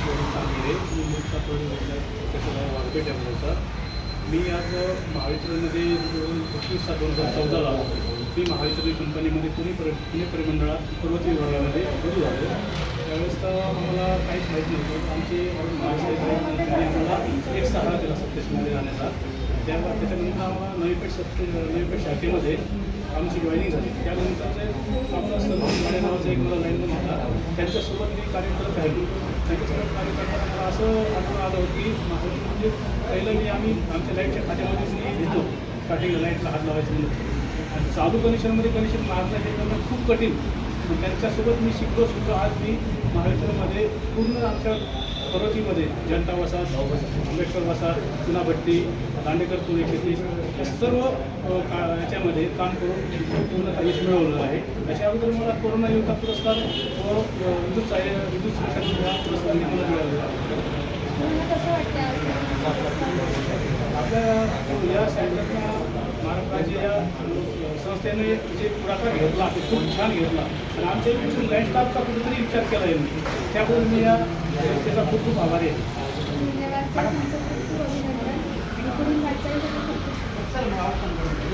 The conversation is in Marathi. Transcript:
सांगली मी मूळचा वाघपेठ आहे. मी आज महावितरणमध्ये 31/7/2014ला मी महावितरण कंपनीमध्ये पुणे परिमंडळात पर्वती विभागामध्ये रुजू झालो. त्यावेळेस तर आम्हाला काहीच माहीत नव्हतं. आमचे महासाहेब आम्हाला एक सहारा दिला सप्टेशनमध्ये जाण्याचा. त्याच्यानंतर आम्हाला नवीपेठ शाखेमध्ये आमची जॉईनिंग झाली. त्यानंतर जे आपला सर्व नावाचा एक मला लाईनमन होता, त्यांच्यासोबत मी कार्य करत राहिलो. त्यांच्यासोबत कार्य करताना मला असं आठवण आलं होतं की म्हणजे पहिलं आम्ही आमच्या लाईटच्या खात्यामध्येच मी घेतो स्टार्टिंगला लाईटला हात लावायचं म्हणून. आणि चालू कनेक्शनमध्ये कनेक्शन मारणं हे करणं खूप कठीण. त्यांच्यासोबत मी शिकलो. आज मी महावितरणमध्ये पूर्ण आमच्या पर्वतीमध्ये जनता वसाहत, आंबेडकर वसाहत, चुनाभट्टी, दांडेकर पूर 130 हे सर्व याच्यामध्ये काम करून पूर्ण यश मिळवलं आहे. त्याच्या अगोदर मला कोरोना योद्धा पुरस्कार व विद्युत सुरक्षा पुरस्कार मला मिळालेला आहे. आपल्या या साईडला महाराष्ट्राच्या या संस्थेने जे पुढाकार घेतला ते खूप छान घेतला आणि आमच्या इकडून लाईट स्टाफचा कुठेतरी विचार केला आहे मी. त्याबद्दल मी या संस्थेचा खूप खूप आभारी आहे.